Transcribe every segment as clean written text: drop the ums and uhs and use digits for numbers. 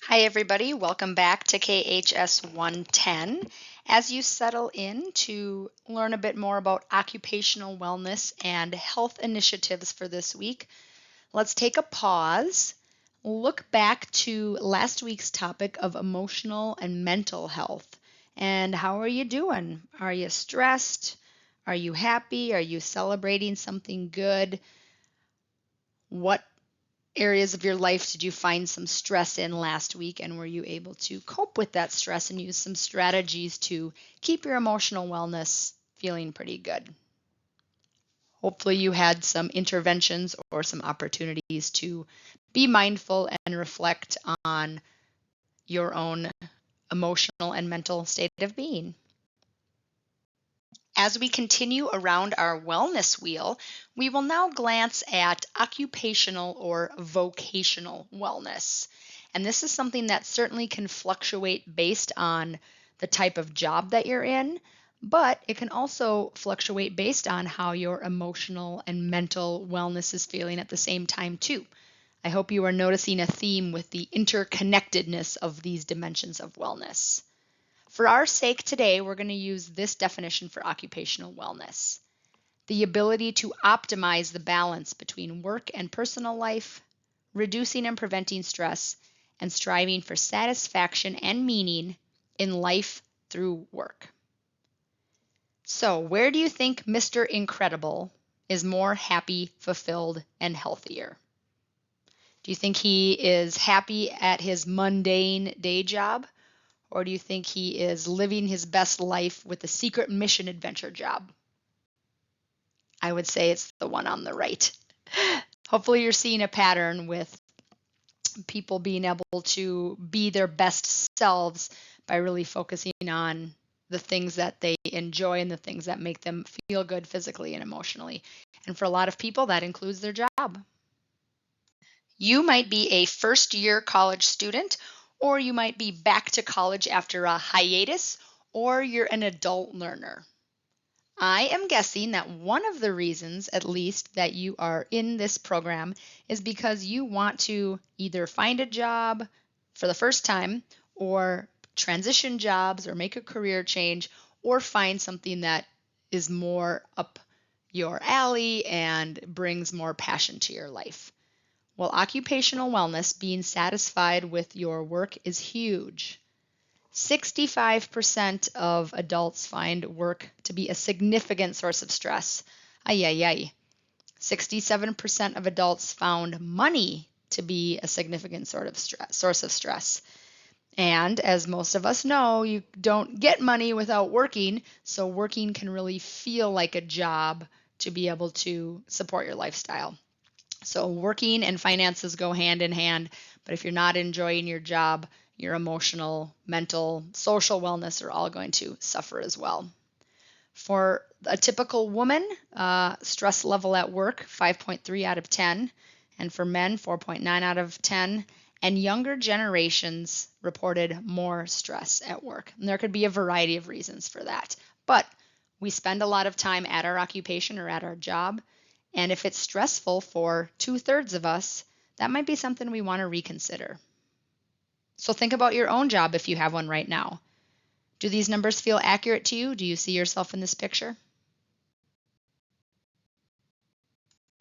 Hi, everybody. Welcome back to KHS 110. As you settle in to learn a bit more about occupational wellness and health initiatives for this week, let's take a pause, look back to last week's topic of emotional and mental health. And how are you doing? Are you stressed? Are you happy? Are you celebrating something good? What areas of your life did you find some stress in last week, and were you able to cope with that stress and use some strategies to keep your emotional wellness feeling pretty good? Hopefully you had some interventions or some opportunities to be mindful and reflect on your own emotional and mental state of being. As we continue around our wellness wheel, we will now glance at occupational or vocational wellness. And this is something that certainly can fluctuate based on the type of job that you're in, but it can also fluctuate based on how your emotional and mental wellness is feeling at the same time, too. I hope you are noticing a theme with the interconnectedness of these dimensions of wellness. For our sake today, we're going to use this definition for occupational wellness: the ability to optimize the balance between work and personal life, reducing and preventing stress, and striving for satisfaction and meaning in life through work. So, where do you think Mr. Incredible is more happy, fulfilled, and healthier? Do you think he is happy at his mundane day job? Or do you think he is living his best life with a secret mission adventure job? I would say it's the one on the right. Hopefully, you're seeing a pattern with people being able to be their best selves by really focusing on the things that they enjoy and the things that make them feel good physically and emotionally. And for a lot of people, that includes their job. You might be a first year college student, or you might be back to college after a hiatus, or you're an adult learner. I am guessing that one of the reasons, at least, that you are in this program is because you want to either find a job for the first time, or transition jobs, or make a career change, or find something that is more up your alley and brings more passion to your life. Well, occupational wellness, being satisfied with your work, is huge. 65% of adults find work to be a significant source of stress. Ay, ay, ay. 67% of adults found money to be a significant source of stress. And as most of us know, you don't get money without working, so working can really feel like a job to be able to support your lifestyle. So working and finances go hand in hand, but if you're not enjoying your job, your emotional, mental, social wellness are all going to suffer as well. For a typical woman, stress level at work, 5.3 out of 10, and for men, 4.9 out of 10. And younger generations reported more stress at work. And there could be a variety of reasons for that. But we spend a lot of time at our occupation or at our job. And if it's stressful for 2/3 of us, that might be something we want to reconsider. So think about your own job if you have one right now. Do these numbers feel accurate to you? Do you see yourself in this picture?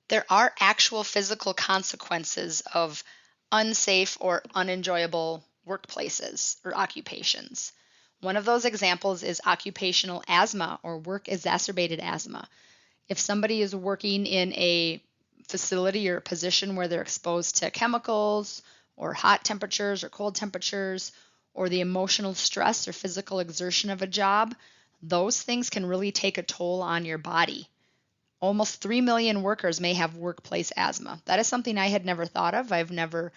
There are actual physical consequences of unsafe or unenjoyable workplaces or occupations. One of those examples is occupational asthma or work exacerbated asthma. If somebody is working in a facility or a position where they're exposed to chemicals or hot temperatures or cold temperatures or the emotional stress or physical exertion of a job, those things can really take a toll on your body. Almost 3 million workers may have workplace asthma. That is something I had never thought of. I've never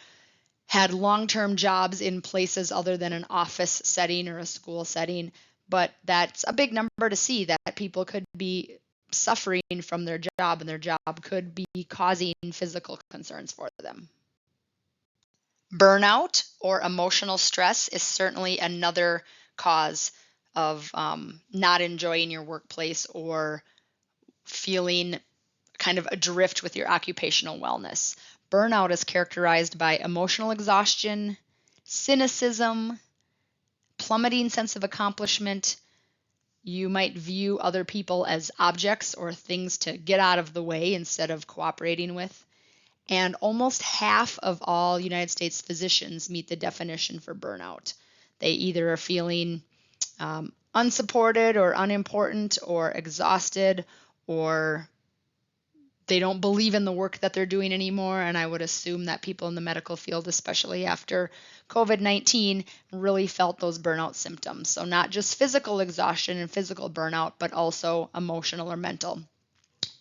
had long-term jobs in places other than an office setting or a school setting, but that's a big number to see, that people could be suffering from their job and their job could be causing physical concerns for them. Burnout or emotional stress is certainly another cause of not enjoying your workplace or feeling kind of adrift with your occupational wellness. Burnout is characterized by emotional exhaustion, cynicism, plummeting sense of accomplishment. You might view other people as objects or things to get out of the way instead of cooperating with. And almost half of all United States physicians meet the definition for burnout. They either are feeling unsupported or unimportant or exhausted, or they don't believe in the work that they're doing anymore. And I would assume that people in the medical field, especially after COVID-19, really felt those burnout symptoms. So not just physical exhaustion and physical burnout, but also emotional or mental.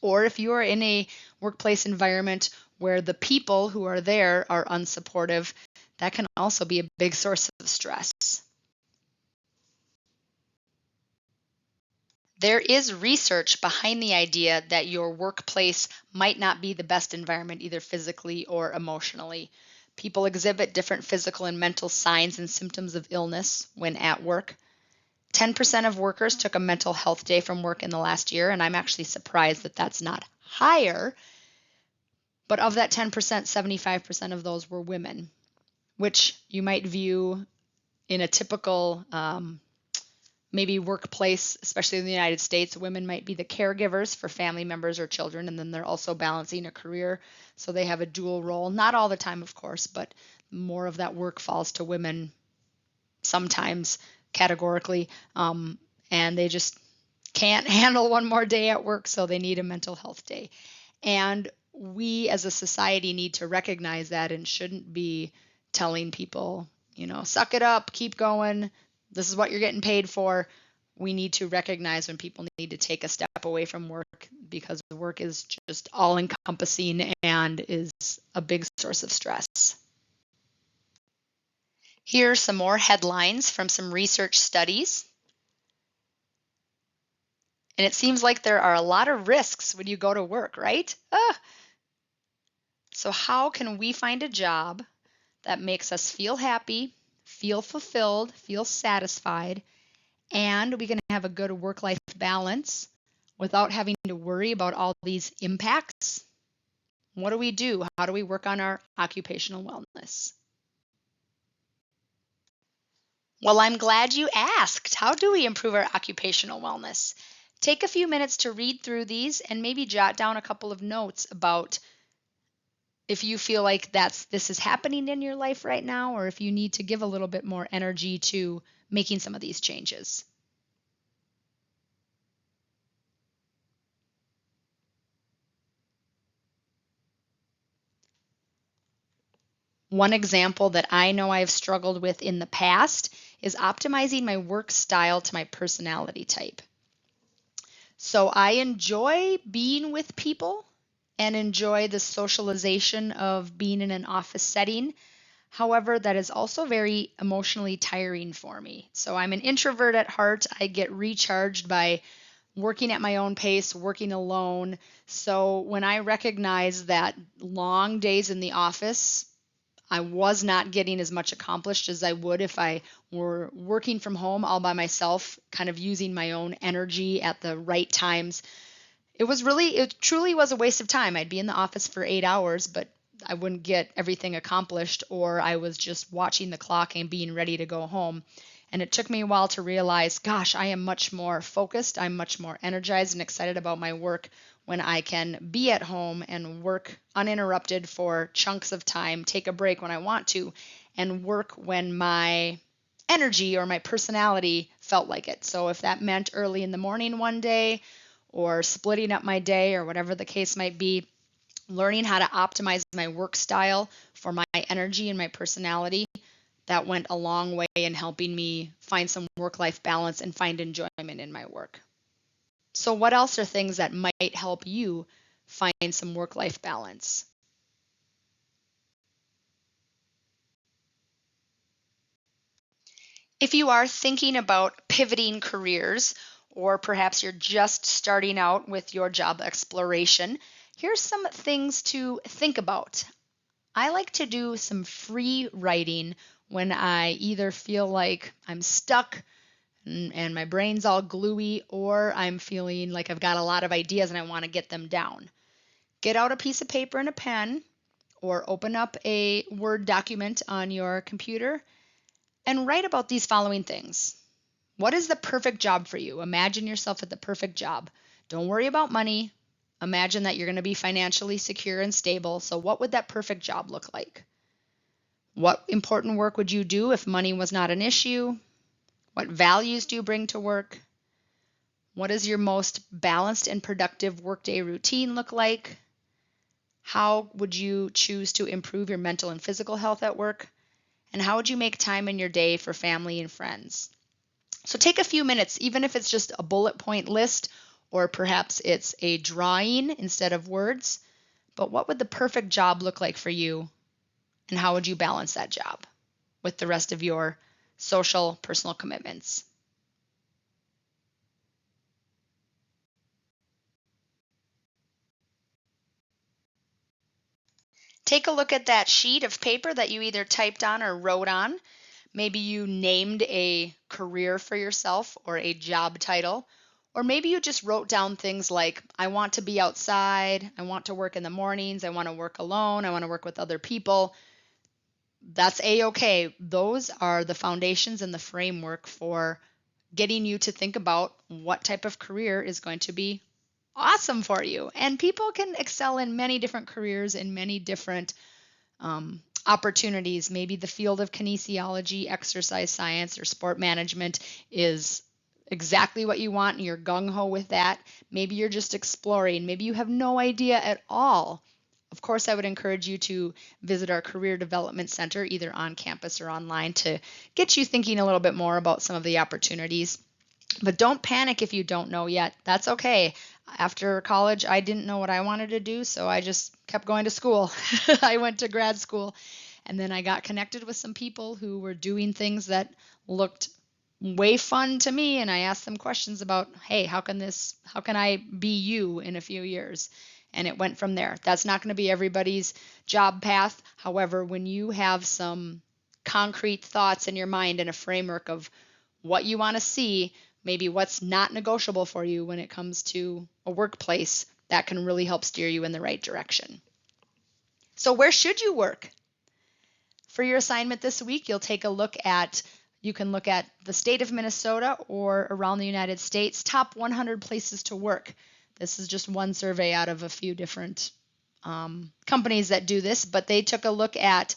Or if you are in a workplace environment where the people who are there are unsupportive, that can also be a big source of stress. There is research behind the idea that your workplace might not be the best environment, either physically or emotionally. People exhibit different physical and mental signs and symptoms of illness when at work. 10% of workers took a mental health day from work in the last year, and I'm actually surprised that that's not higher. But of that 10%, 75% of those were women, which you might view in a typical maybe workplace, especially in the United States. Women might be the caregivers for family members or children, and then they're also balancing a career. So they have a dual role, not all the time, of course, but more of that work falls to women sometimes categorically, and they just can't handle one more day at work, so they need a mental health day. And we as a society need to recognize that and shouldn't be telling people, suck it up, keep going. This is what you're getting paid for. We need to recognize when people need to take a step away from work, because work is just all encompassing and is a big source of stress. Here are some more headlines from some research studies. And it seems like there are a lot of risks when you go to work, right? So how can we find a job that makes us feel happy, feel fulfilled, feel satisfied, and we can have a good work-life balance without having to worry about all these impacts? What do we do? How do we work on our occupational wellness? Well, I'm glad you asked. How do we improve our occupational wellness? Take a few minutes to read through these and maybe jot down a couple of notes about if you feel like this is happening in your life right now, or if you need to give a little bit more energy to making some of these changes. One example that I know I've struggled with in the past is optimizing my work style to my personality type. So I enjoy being with people and enjoy the socialization of being in an office setting. However, that is also very emotionally tiring for me. So I'm an introvert at heart. I get recharged by working at my own pace, working alone. So when I recognize that long days in the office, I was not getting as much accomplished as I would if I were working from home all by myself, kind of using my own energy at the right times. It truly was a waste of time. I'd be in the office for 8 hours, but I wouldn't get everything accomplished, or I was just watching the clock and being ready to go home. And it took me a while to realize, gosh, I am much more focused. I'm much more energized and excited about my work when I can be at home and work uninterrupted for chunks of time, take a break when I want to, and work when my energy or my personality felt like it. So if that meant early in the morning one day, or splitting up my day, or whatever the case might be, learning how to optimize my work style for my energy and my personality, that went a long way in helping me find some work-life balance and find enjoyment in my work. So what else are things that might help you find some work-life balance? If you are thinking about pivoting careers, or perhaps you're just starting out with your job exploration, here's some things to think about. I like to do some free writing when I either feel like I'm stuck and my brain's all gluey, or I'm feeling like I've got a lot of ideas and I want to get them down. Get out a piece of paper and a pen, or open up a Word document on your computer and write about these following things. What is the perfect job for you? Imagine yourself at the perfect job. Don't worry about money. Imagine that you're going to be financially secure and stable. So, what would that perfect job look like? What important work would you do if money was not an issue? What values do you bring to work? What does your most balanced and productive workday routine look like? How would you choose to improve your mental and physical health at work? And how would you make time in your day for family and friends? So take a few minutes, even if it's just a bullet point list, or perhaps it's a drawing instead of words. But what would the perfect job look like for you? And how would you balance that job with the rest of your social, personal commitments? Take a look at that sheet of paper that you either typed on or wrote on. Maybe you named a career for yourself or a job title. Or maybe you just wrote down things like, I want to be outside, I want to work in the mornings, I want to work alone, I want to work with other people. That's a-okay. Those are the foundations and the framework for getting you to think about what type of career is going to be awesome for you. And people can excel in many different careers in many different opportunities. Maybe the field of kinesiology, exercise science, or sport management is exactly what you want and you're gung-ho with that. Maybe you're just exploring. Maybe you have no idea at all. Of course, I would encourage you to visit our Career Development Center, either on campus or online, to get you thinking a little bit more about some of the opportunities. But don't panic if you don't know yet. That's okay. After college, I didn't know what I wanted to do, so I just kept going to school. I went to grad school, and then I got connected with some people who were doing things that looked way fun to me, and I asked them questions about, hey, how can I be you in a few years? And it went from there. That's not going to be everybody's job path. However, when you have some concrete thoughts in your mind and a framework of what you want to see, maybe what's not negotiable for you when it comes to a workplace, that can really help steer you in the right direction. So where should you work? For your assignment this week, you can look at the state of Minnesota or around the United States, top 100 places to work. This is just one survey out of a few different companies that do this, but they took a look at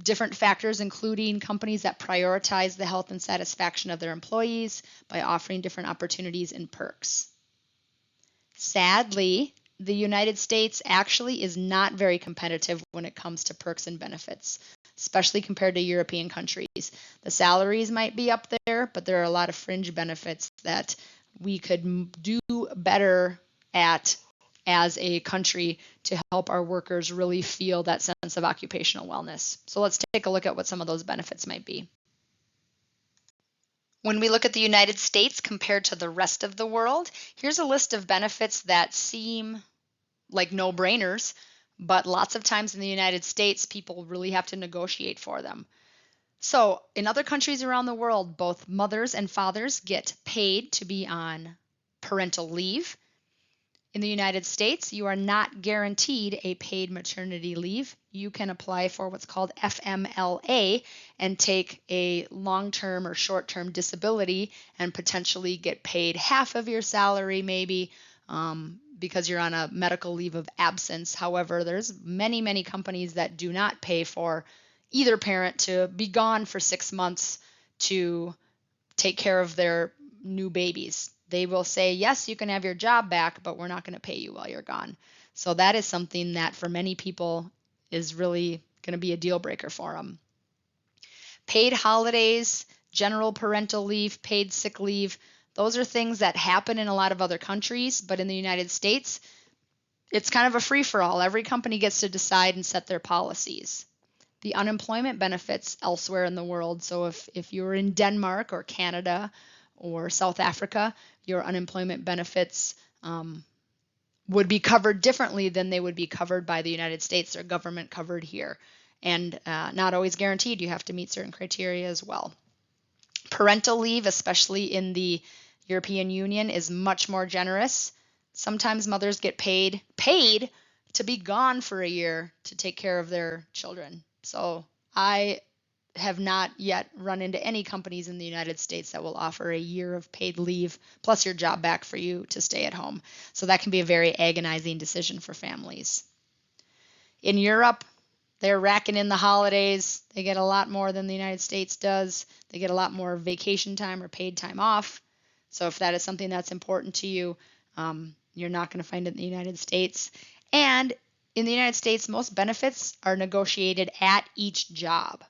different factors, including companies that prioritize the health and satisfaction of their employees by offering different opportunities and perks. Sadly, the United States actually is not very competitive when it comes to perks and benefits, especially compared to European countries. The salaries might be up there, but there are a lot of fringe benefits that we could do better at as a country to help our workers really feel that sense of occupational wellness. So let's take a look at what some of those benefits might be. When we look at the United States compared to the rest of the world, here's a list of benefits that seem like no-brainers, but lots of times in the United States, people really have to negotiate for them. So in other countries around the world, both mothers and fathers get paid to be on parental leave. In the United States, you are not guaranteed a paid maternity leave. You can apply for what's called FMLA and take a long-term or short-term disability and potentially get paid half of your salary maybe because you're on a medical leave of absence. However, there's many companies that do not pay for either parent to be gone for 6 months to take care of their new babies. They will say, yes, you can have your job back, but we're not going to pay you while you're gone. So that is something that for many people is really going to be a deal breaker for them. Paid holidays, general parental leave, paid sick leave, those are things that happen in a lot of other countries, but in the United States, it's kind of a free-for-all. Every company gets to decide and set their policies. The unemployment benefits elsewhere in the world. So if you're in Denmark or Canada or South Africa, your unemployment benefits would be covered differently than they would be covered by the United States. They're government covered here and not always guaranteed. You have to meet certain criteria as well. Parental leave, especially in the European Union, is much more generous. Sometimes mothers get paid to be gone for a year to take care of their children. So I have not yet run into any companies in the United States that will offer a year of paid leave plus your job back for you to stay at home. So that can be a very agonizing decision for families. In Europe, they're racking in the holidays. They get a lot more than the United States does. They get a lot more vacation time or paid time off. So if that is something that's important to you, you're not going to find it in the United States. And in the United States, most benefits are negotiated at each job.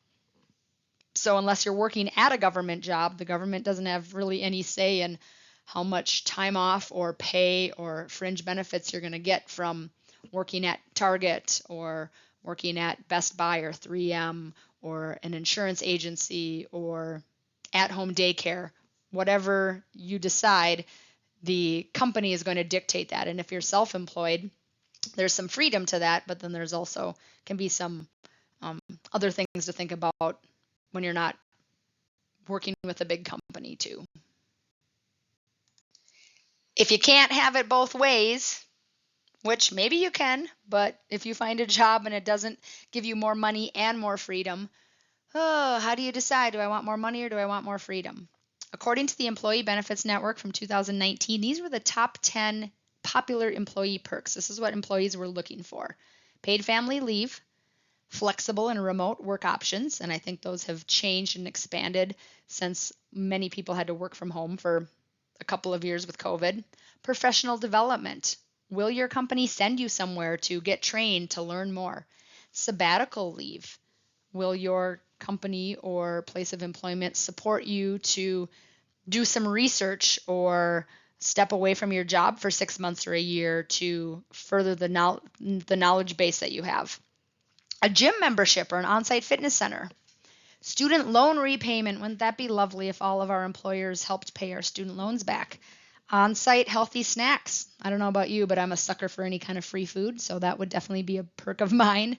So unless you're working at a government job, the government doesn't have really any say in how much time off or pay or fringe benefits you're going to get from working at Target or working at Best Buy or 3M or an insurance agency or at-home daycare. Whatever you decide, the company is going to dictate that. And if you're self-employed, there's some freedom to that, but then there's also can be some other things to think about when you're not working with a big company too. If you can't have it both ways, which maybe you can, but if you find a job and it doesn't give you more money and more freedom, how do you decide? Do I want more money or do I want more freedom? According to the Employee Benefits Network from 2019, these were the top 10 popular employee perks. This is what employees were looking for. Paid family leave, flexible and remote work options, and I think those have changed and expanded since many people had to work from home for a couple of years with COVID. Professional development. Will your company send you somewhere to get trained to learn more? Sabbatical leave. Will your company or place of employment support you to do some research or step away from your job for 6 months or a year to further the knowledge base that you have? A gym membership or an on-site fitness center. Student loan repayment. Wouldn't that be lovely if all of our employers helped pay our student loans back? On-site healthy snacks. I don't know about you, but I'm a sucker for any kind of free food, so that would definitely be a perk of mine.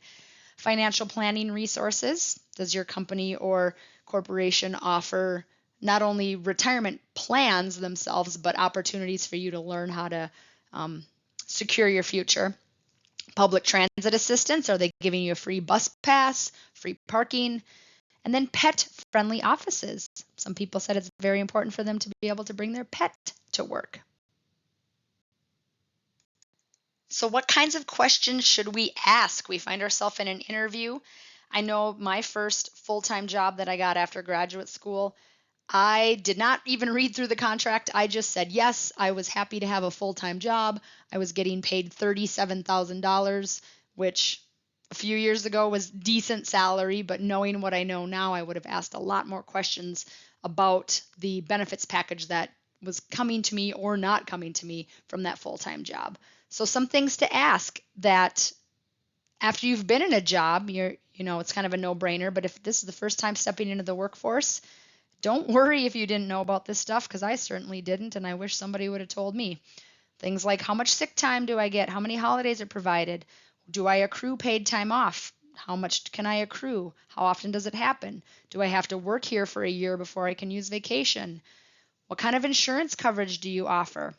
Financial planning resources. Does your company or corporation offer not only retirement plans themselves, but opportunities for you to learn how to secure your future? Public transit assistance. Are they giving you a free bus pass, free parking? And then pet-friendly offices. Some people said it's very important for them to be able to bring their pet to work. So what kinds of questions should we ask? We find ourselves in an interview. I know my first full-time job that I got after graduate school, I did not even read through the contract. I just said yes. I was happy to have a full-time job. I was getting paid $37,000, which a few years ago was decent salary, but knowing what I know now, I would have asked a lot more questions about the benefits package that was coming to me or not coming to me from that full-time job. So some things to ask that after you've been in a job, it's kind of a no-brainer, but if this is the first time stepping into the workforce, don't worry if you didn't know about this stuff, because I certainly didn't, and I wish somebody would have told me. Things like, how much sick time do I get? How many holidays are provided? Do I accrue paid time off? How much can I accrue? How often does it happen? Do I have to work here for a year before I can use vacation? What kind of insurance coverage do you offer?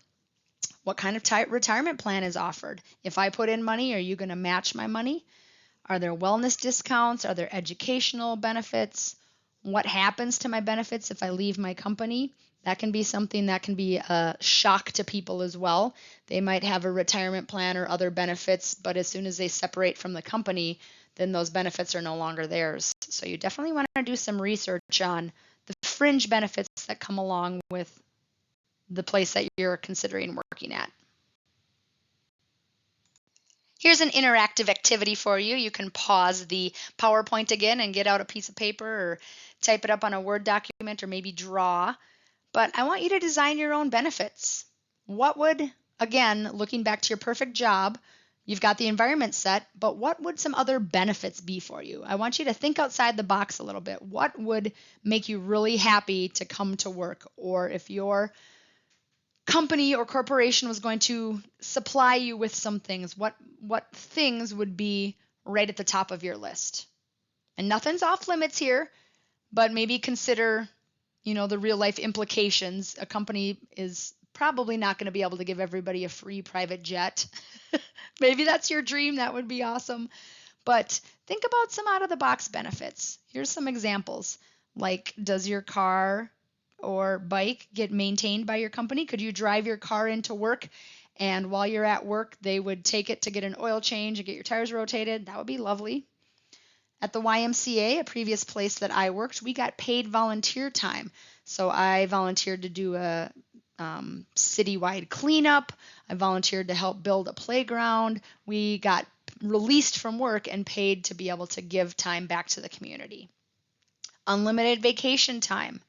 What kind of retirement plan is offered? If I put in money, are you going to match my money? Are there wellness discounts? Are there educational benefits? What happens to my benefits if I leave my company? That can be something that can be a shock to people as well. They might have a retirement plan or other benefits, but as soon as they separate from the company, then those benefits are no longer theirs. So you definitely want to do some research on the fringe benefits that come along with the place that you're considering working at. Here's an interactive activity for you. You can pause the PowerPoint again and get out a piece of paper or type it up on a Word document or maybe draw. But I want you to design your own benefits. What would, again, looking back to your perfect job, you've got the environment set, but what would some other benefits be for you? I want you to think outside the box a little bit. What would make you really happy to come to work? Or if your company or corporation was going to supply you with some things, what things would be right at the top of your list? And nothing's off limits here, but maybe consider, the real life implications. A company is probably not going to be able to give everybody a free private jet. Maybe that's your dream. That would be awesome. But think about some out of the box benefits. Here's some examples. Like, does your car or bike get maintained by your company? Could you drive your car into work and while you're at work, they would take it to get an oil change and get your tires rotated? That would be lovely. At the YMCA, a previous place that I worked, we got paid volunteer time. So I volunteered to do a citywide cleanup. I volunteered to help build a playground. We got released from work and paid to be able to give time back to the community. Unlimited vacation time.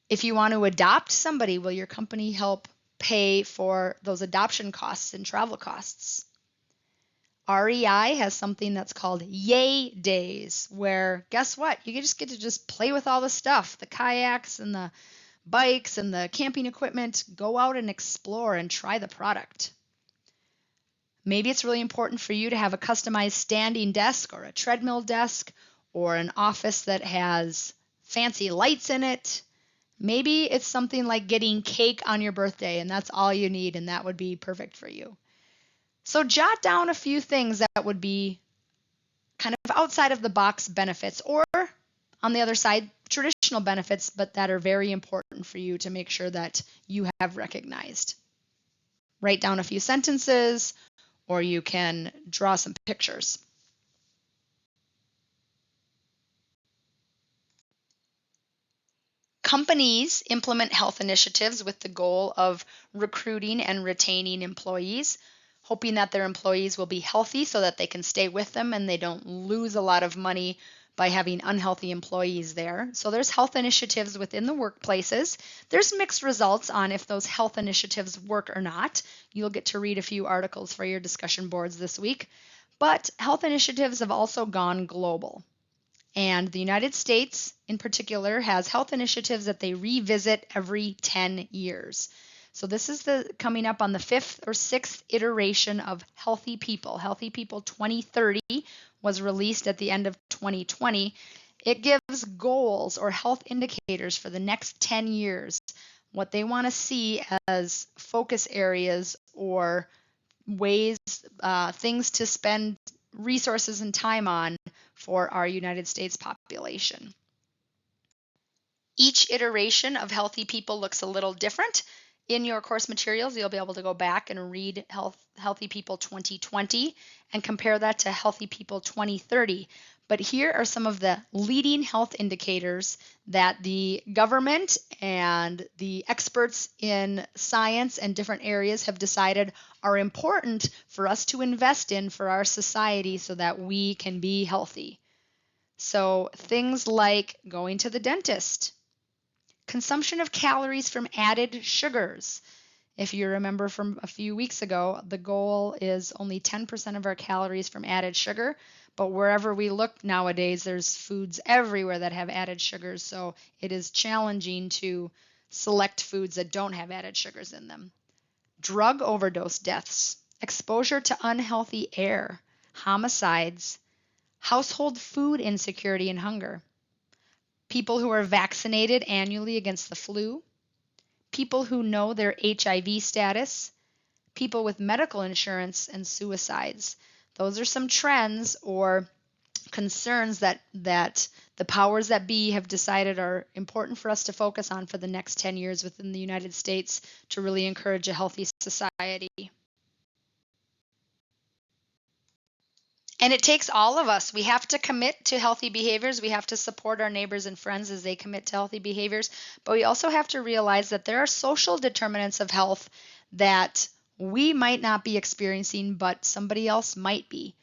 If you want to adopt somebody, will your company help pay for those adoption costs and travel costs? REI has something that's called Yay Days, where guess what? You just get to just play with all the stuff, the kayaks and the bikes and the camping equipment. Go out and explore and try the product. Maybe it's really important for you to have a customized standing desk or a treadmill desk or an office that has fancy lights in it. Maybe it's something like getting cake on your birthday and that's all you need and that would be perfect for you. So jot down a few things that would be kind of outside of the box benefits, or on the other side, traditional benefits, but that are very important for you to make sure that you have recognized. Write down a few sentences, or you can draw some pictures. Companies implement health initiatives with the goal of recruiting and retaining employees, hoping that their employees will be healthy so that they can stay with them and they don't lose a lot of money by having unhealthy employees there. So there's health initiatives within the workplaces. There's mixed results on if those health initiatives work or not. You'll get to read a few articles for your discussion boards this week. But health initiatives have also gone global. And the United States, in particular, has health initiatives that they revisit every 10 years. So this is coming up on the 5th or 6th iteration of Healthy People. Healthy People 2030 was released at the end of 2020. It gives goals or health indicators for the next 10 years, what they want to see as focus areas or ways, things to spend resources and time on for our United States population. Each iteration of Healthy People looks a little different. In your course materials, you'll be able to go back and read Healthy People 2020 and compare that to Healthy People 2030. But here are some of the leading health indicators that the government and the experts in science and different areas have decided are important for us to invest in for our society so that we can be healthy. So things like going to the dentist, consumption of calories from added sugars. If you remember from a few weeks ago, the goal is only 10% of our calories from added sugar. But wherever we look nowadays, there's foods everywhere that have added sugars. So it is challenging to select foods that don't have added sugars in them. Drug overdose deaths, exposure to unhealthy air, homicides, household food insecurity and hunger, people who are vaccinated annually against the flu, people who know their HIV status, people with medical insurance, and suicides. Those are some trends or concerns that the powers that be have decided are important for us to focus on for the next 10 years within the United States to really encourage a healthy society. And it takes all of us. We have to commit to healthy behaviors. We have to support our neighbors and friends as they commit to healthy behaviors. But we also have to realize that there are social determinants of health that we might not be experiencing, but somebody else might be.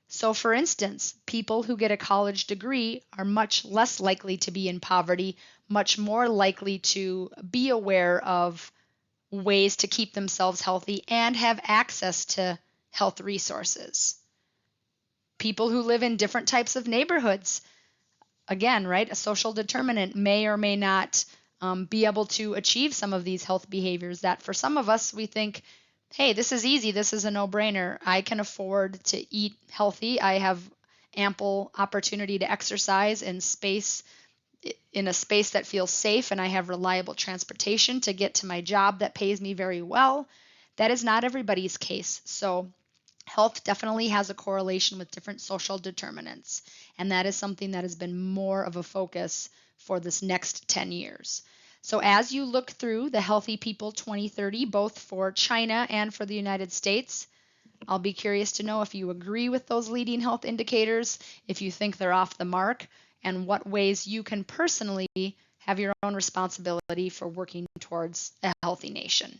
So for instance, people who get a college degree are much less likely to be in poverty, much more likely to be aware of ways to keep themselves healthy and have access to health resources. People who live in different types of neighborhoods, again, right, a social determinant may or may not be able to achieve some of these health behaviors that for some of us, we think, hey, this is easy, this is a no-brainer. I can afford to eat healthy. I have ample opportunity to exercise and space in a space that feels safe and I have reliable transportation to get to my job that pays me very well. That is not everybody's case. So health definitely has a correlation with different social determinants, and that is something that has been more of a focus for this next 10 years. So, as you look through the Healthy People 2030, both for China and for the United States, I'll be curious to know if you agree with those leading health indicators, if you think they're off the mark, and what ways you can personally have your own responsibility for working towards a healthy nation.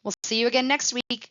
We'll see you again next week.